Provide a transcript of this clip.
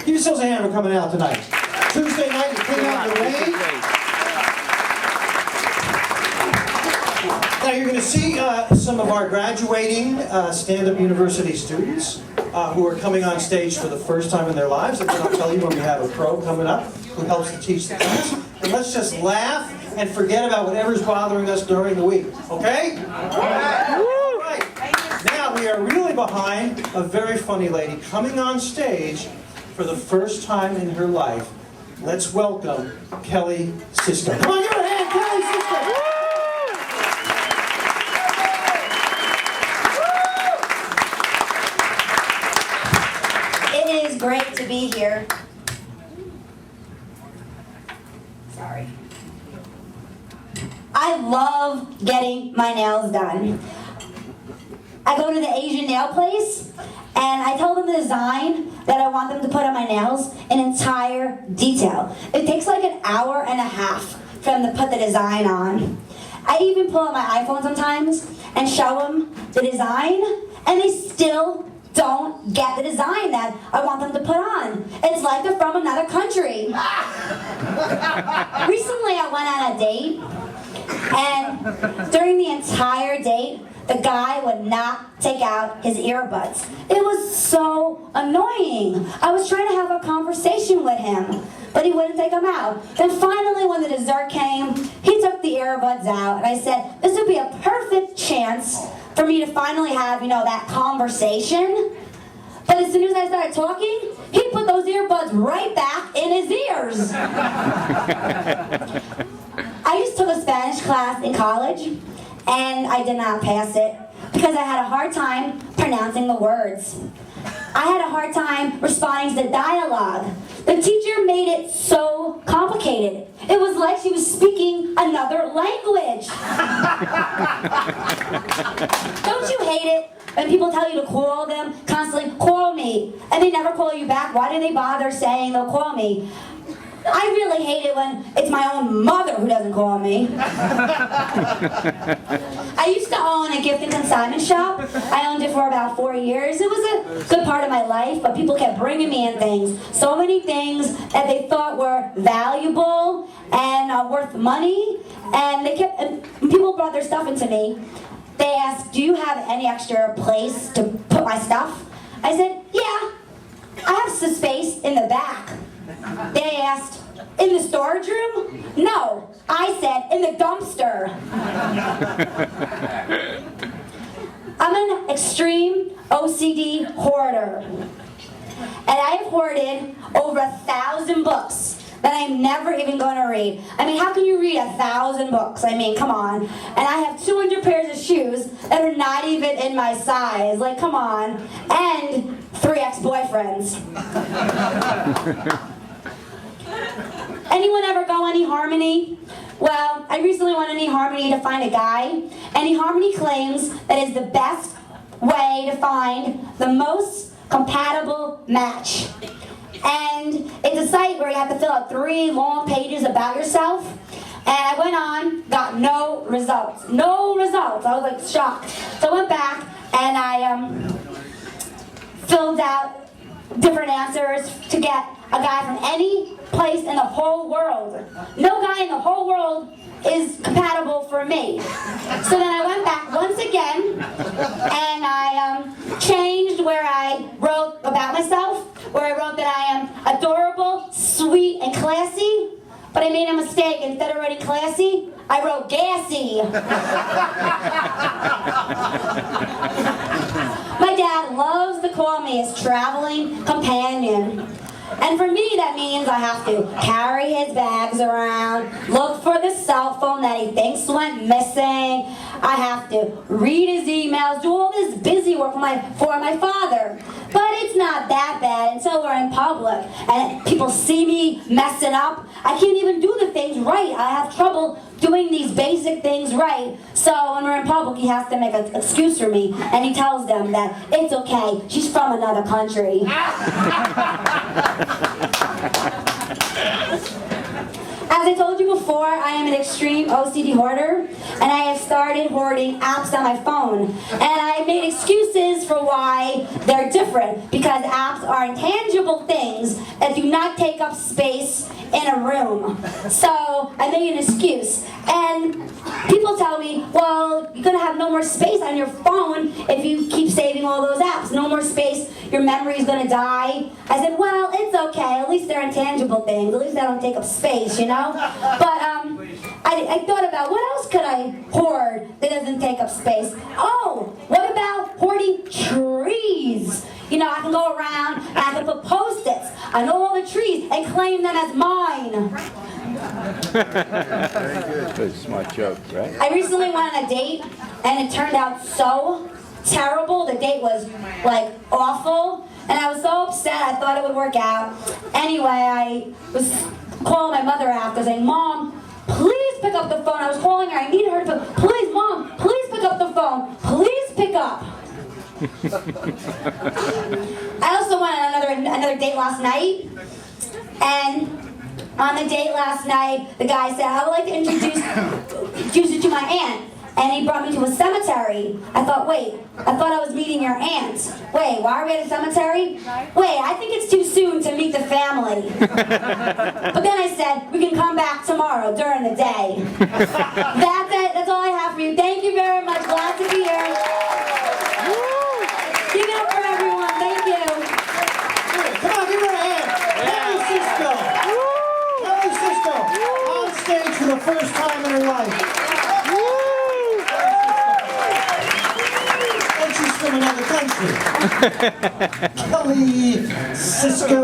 Give yourselves a hand for coming out tonight. Tuesday night, you came out in the rain. Now you're going to see some of our graduating stand-up university students who are coming on stage for the first time in their lives. And then I'll tell you when we have a pro coming up who helps to teach the class. And let's just laugh and forget about whatever's bothering us during the week. Okay? All right. Now we are really behind a very funny lady coming on stage for the first time in her life. Let's welcome Kelly Sisco. Come on, give her a hand, Kelly Sisco. It is great to be here. Sorry. I love getting my nails done. I go to the Asian nail place and I tell them the design that I want them to put on my nails in entire detail. It takes like an hour and a half for them to put the design on. I even pull out my iPhone sometimes and show them the design and they still don't get the design that I want them to put on. It's like they're from another country. Recently I went on a date and during the entire date, the guy would not take out his earbuds. It was so annoying. I was trying to have a conversation with him, but he wouldn't take them out. Then finally, when the dessert came, he took the earbuds out, and I said, this would be a perfect chance for me to finally have, that conversation. But as soon as I started talking, he put those earbuds right back in his ears. I just took a Spanish class in college, and I did not pass it because I had a hard time pronouncing the words. I had a hard time responding to the dialogue. The teacher made it so complicated. It was like she was speaking another language. Don't you hate it when people tell you to call them constantly, call me, and they never call you back? Why do they bother saying they'll call me? I really hate it when it's my own mother who doesn't call me. I used to own a gift and consignment shop. I owned it for about 4 years. It was a good part of my life, but people kept bringing me in things. So many things that they thought were valuable and worth money. And when people brought their stuff into me, they asked, do you have any extra place to put my stuff? I said, yeah, I have some space in the back. They asked, in the storage room? No, I said, in the dumpster. I'm an extreme OCD hoarder. And I have hoarded over 1,000 books that I'm never even going to read. I mean, how can you read 1,000 books? I mean, come on. And I have 200 pairs of shoes that are not even in my size. Like, come on. And 3 ex-boyfriends. Anyone ever go on eHarmony? Well, I recently went on eHarmony to find a guy, and eHarmony claims that it's the best way to find the most compatible match. And it's a site where you have to fill out 3 long pages about yourself. And I went on, got no results. No results. I was like shocked. So I went back and I filled out different answers to get a guy from any place in the whole world. No guy in the whole world is compatible for me. So then I went back once again and I changed where I wrote about myself, where I wrote that I am adorable, sweet, and classy. But I made a mistake. Instead of writing classy, I wrote gassy. My dad loves to call me his traveling companion. And for me, that means I have to carry his bags around, look for the cell phone that he thinks went missing. I have to read his emails, do all this busy work for my father. But it's not that bad until we're in public and people see me messing up. I can't even do the things right. I have trouble doing these basic things right. So when we're in public, he has to make an excuse for me, and he tells them that it's okay, she's from another country. As I told you before, I am an extreme OCD hoarder, and I have started hoarding apps on my phone. And I made excuses for why they're different, because apps are intangible things that do not take up space in a room. So I made an excuse. And people tell me, well, you're gonna have no more space on your phone if you keep saving all those apps. No more space, your memory's gonna die. I said, well, it's okay, at least they're intangible things. At least they don't take up space, you know? But I thought about, what else could I hoard that doesn't take up space? Oh, what about hoarding trees? You know, I can go around and I can put Post-its on all the trees and claim them as mine. Very good. Good, smart joke, right? I recently went on a date and it turned out so terrible. The date was like awful and I was so upset. I thought it would work out. Anyway, I was calling my mother after saying, Mom, please pick up the phone. I was calling her. I needed her to, please, Mom, please pick up the phone. Please pick up. I also went on another date last night, and on the date last night, the guy said, I would like to introduce you to my aunt. And he brought me to a cemetery. I thought, wait, I thought I was meeting your aunt. Wait, why are we at a cemetery? Wait, I think it's too soon to meet the family. But then I said, we can come back tomorrow during the day. That's it. That's all I have for you. Thank you very much. Glad to be here. Give it up for everyone. Thank you. Come on, give her a hand. Kelly Sisco. Kelly Sisco on stage for the first time in her life. And she's from another country. Kelly Sisco.